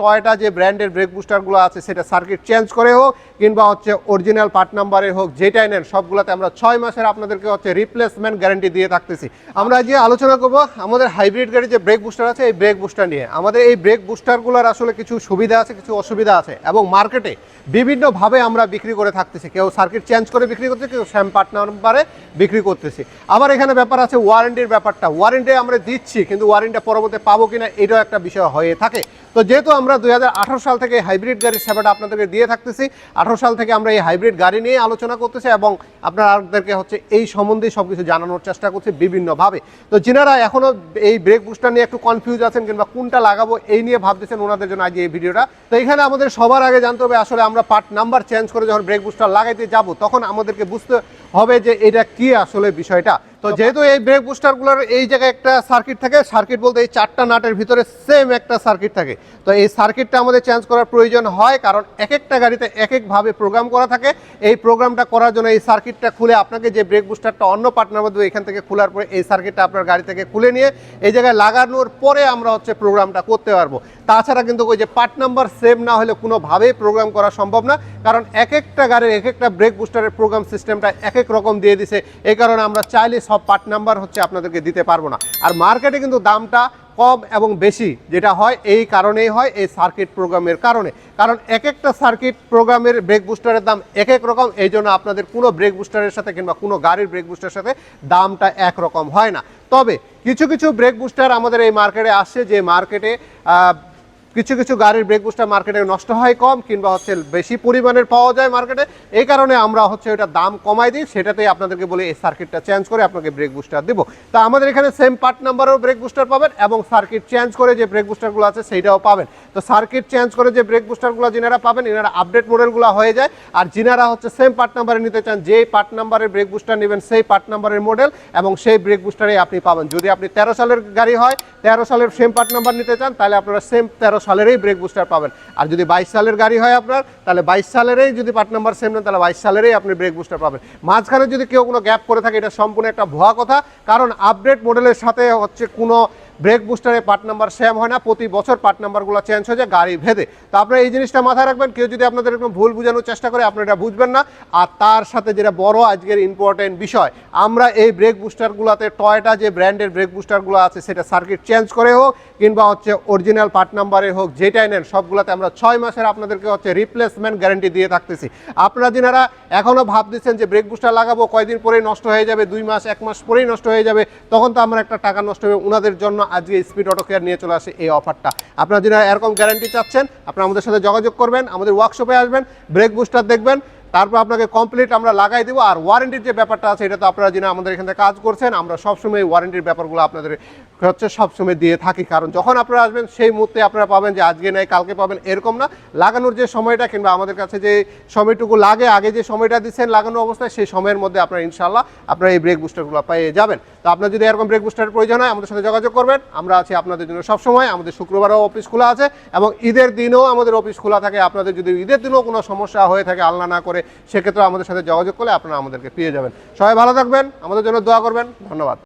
Toyota যে ব্র্যান্ডের break বুস্টারগুলো আছে সেটা সার্কিট চেঞ্জ করে হোক কিংবা হচ্ছে অরিজিনাল পার্ট নাম্বারে হোক, যেটাই নেন সবগুলোতে আমরা 6 মাসের আপনাদেরকে হচ্ছে রিপ্লেসমেন্ট গ্যারান্টি দিয়ে থাকতেছি। আমরা আজকে আলোচনা করব আমাদের হাইব্রিড গাড়ির যে ব্রেক বুস্টার আছে এই ব্রেক বুস্টার নিয়ে। আমাদের এই ব্রেক বুস্টারগুলোর আসলে কিছু সুবিধা আছে, কিছু অসুবিধা আছে এবং মার্কেটে বিভিন্নভাবে আমরা বিক্রি করে থাকতেছি। কেউ সার্কিট চেঞ্জ করে বিক্রি করতেছে, কেউ সেম পার্ট নাম্বারে বিক্রি করতেছি। আবার এখানে ব্যাপার আছে ওয়ারেন্টির ব্যাপারটা। ওয়ারেন্টি আমরা দিচ্ছি কিন্তু ওয়ারেন্টি পরবর্তী পাবো কিনা এটাও একটা বিষয় হয়ে থাকে। তো যেহেতু আমরা 2018 সাল থেকে হাইব্রিড গাড়ির সেবাটা আপনাদেরকে দিয়ে থাকতেছি, 18 সাল থেকে আমরা এই হাইব্রিড গাড়ি নিয়ে আলোচনা করতেছি এবং আপনাদেরকে হচ্ছে এই সম্বন্ধে সব কিছু জানানোর চেষ্টা করছি বিভিন্নভাবে। তো যিনারা এখনও এই ব্রেক বুস্টার নিয়ে একটু কনফিউজ আছেন কিংবা কোনটা লাগাবো এই নিয়ে ভাবতেছেন, ওনাদের জন্য আজ এই ভিডিওটা। তো এখানে আমাদের সবার আগে জানতে হবে আসলে আমরা পার্ট নাম্বার চেঞ্জ করে যখন ব্রেক বুস্টার লাগাইতে যাব তখন আমাদেরকে বুঝতে হবে যে এটা কি আসলে বিষয়টা। তো যেহেতু এই ব্রেক বুস্টারগুলোর এই জায়গায় একটা সার্কিট থাকে, সার্কিট বলতে এই 4টা নাটের ভিতরে সেম একটা সার্কিট থাকে। তো এই সার্কিটটা আমাদের চেঞ্জ করার প্রয়োজন হয় কারণ এক একটা গাড়িতে এক একভাবে প্রোগ্রাম করা থাকে। এই প্রোগ্রামটা করার জন্য এই সার্কিটটা খুলে আপনাকে যে ব্রেক বুস্টারটা অন্য পার্টনার মধ্যে এখান থেকে খোলার পরে এই সার্কিটটা আপনার গাড়ি থেকে খুলে নিয়ে এই জায়গায় লাগানোর পরে আমরা হচ্ছে প্রোগ্রামটা করতে পারবো। তাছাড়া কিন্তু ওই যে পার্ট নাম্বার সেম না হলে কোনোভাবেই প্রোগ্রাম করা সম্ভব না, কারণ এক একটা গাড়ির এক একটা ব্রেক বুস্টারের প্রোগ্রাম সিস্টেমটা এক এক রকম দিয়ে দিছে। এই কারণে আমরা চাইলে সব পার্ট নাম্বার হচ্ছে আপনাদেরকে দিতে পারবো না। আর মার্কেটে কিন্তু দামটা কম এবং বেশি যেটা হয় এই কারণেই হয় এই সার্কিট প্রোগ্রামের কারণে, কারণ এক একটা সার্কিট প্রোগ্রামের ব্রেক বুস্টারের দাম এক এক রকম। এই জন্য আপনাদের কোনো ব্রেক বুস্টারের সাথে কিংবা কোনো গাড়ির ব্রেক বুস্টারের সাথে দামটা একরকম হয় না। তবে কিছু কিছু ব্রেক বুস্টার আমাদের এই মার্কেটে আসছে যে মার্কেটে কিছু কিছু গাড়ির ব্রেক বুস্টার মার্কেটে নষ্ট হয় কম কিংবা হচ্ছে বেশি পরিমাণের পাওয়া যায় মার্কেটে। এই কারণে আমরা হচ্ছে ওটা দাম কমাই দিই, সেটাতেই আপনাদেরকে বলে এই সার্কিটটা চেঞ্জ করে আপনাকে ব্রেক বুস্টার দেবো। তা আমাদের এখানে সেম পার্ট নাম্বারেও ব্রেক বুস্টার পাবেন এবং সার্কিট চেঞ্জ করে যে ব্রেক বুস্টারগুলো আছে সেইটাও পাবেন। তো সার্কিট চেঞ্জ করে যে ব্রেক বুস্টারগুলো যিনারা পাবেন এনারা আপডেট মডেলগুলো হয়ে যায়, আর যিনারা হচ্ছে সেম পার্ট নাম্বারে নিতে চান যেই পার্ট নাম্বারের ব্রেক বুস্টার নেবেন সেই পার্ট নাম্বারের মডেল এবং সেই ব্রেক বুস্টারেই আপনি পাবেন। যদি আপনি 13 সালের গাড়ি হয় 13 সালের সেম পার্ট নাম্বার নিতে চান তাহলে আপনারা সেম 13 সালেরই ব্রেক বুস্টার পাবেন। আর যদি 22 সালের গাড়ি হয় আপনার তাহলে 22 সালেরই যদি পার্ট নাম্বার সেম নেন তাহলে 22 সালেরই আপনি ব্রেক বুস্টার পাবেন। মাঝখানে যদি কেউ কোনো গ্যাপ করে থাকে এটা সম্পূর্ণ একটা ভুয়া কথা, কারণ আপডেট মডেলের সাথে হচ্ছে কোনো ব্রেক বুস্টারে পার্ট নাম্বার সেম হয় না, প্রতি বছর পার্ট নাম্বারগুলো চেঞ্জ হয়ে যায় গাড়ি ভেদে। তো আপনারা এই জিনিসটা মাথায় রাখবেন, কেউ যদি আপনাদের এরকম ভুল বোঝানোর চেষ্টা করে আপনারা এটা বুঝবেন না। আর তার সাথে যেটা বড় আজকের ইম্পর্টেন্ট বিষয়, আমরা এই ব্রেক বুস্টারগুলোতে টয়টা যে ব্র্যান্ডের ব্রেক বুস্টারগুলো আছে সেটা সার্কিট চেঞ্জ করে হোক কিংবা হচ্ছে অরিজিনাল পার্ট নাম্বারে হোক, যেটাই নেন সবগুলোতে আমরা 6 মাসের আপনাদেরকে হচ্ছে রিপ্লেসমেন্ট গ্যারান্টি দিয়ে থাকতেছি। আপনারা যিনারা এখনও ভাবতেছেন যে ব্রেক বুস্টার লাগাবো কয়দিন পরেই নষ্ট হয়ে যাবে, 2 মাস 1 মাস পরেই নষ্ট হয়ে যাবে, তখন তো আমার একটা টাকা নষ্ট হবে, ওনাদের জন্য আজকে স্পিড অটো কেয়ার নিয়ে চলে আসে এই অফারটা। আপনারা যারা এরকম গ্যারান্টি চাচ্ছেন আপনারা আমাদের সাথে যোগাযোগ করবেন, আমাদের ওয়ার্কশপে আসবেন, ব্রেক বুস্টার দেখবেন, তারপর আপনাকে কমপ্লিট আমরা লাগাই দেবো। আর ওয়ারেন্টির যে ব্যাপারটা আছে এটা তো আপনারা যিনি আমাদের এখানে কাজ করছেন আমরা সবসময় ওয়ারেন্টির ব্যাপারগুলো আপনাদের হচ্ছে সবসময় দিয়ে থাকি, কারণ যখন আপনারা আসবেন সেই মুহূর্তে আপনারা পাবেন যে আজকে নেই কালকে পাবেন এরকম না। লাগানোর যে সময়টা কিংবা আমাদের কাছে যে সময়টুকু লাগে আগে যে সময়টা দিচ্ছেন লাগানো অবস্থায় সেই সময়ের মধ্যে আপনারা ইনশাল্লাহ আপনারা এই ব্রেক বুস্টারগুলো পেয়ে যাবেন। তো আপনার যদি এরকম ব্রেক বুস্টারের প্রয়োজন হয় আমাদের সাথে যোগাযোগ করবেন, আমরা আছি আপনাদের জন্য সবসময়। আমাদের শুক্রবারও অফিস খোলা আছে এবং ঈদের দিনও আমাদের অফিস খোলা থাকে। আপনাদের যদি ঈদের দিনও কোনো সমস্যা হয়ে থাকে আল্লাহ না করে সেক্ষেত্রে আমাদের সাথে যোগাযোগ করলে আপনারা আমাদেরকে পেয়ে যাবেন। সবাই ভালো থাকবেন, আমাদের জন্য দোয়া করবেন, ধন্যবাদ।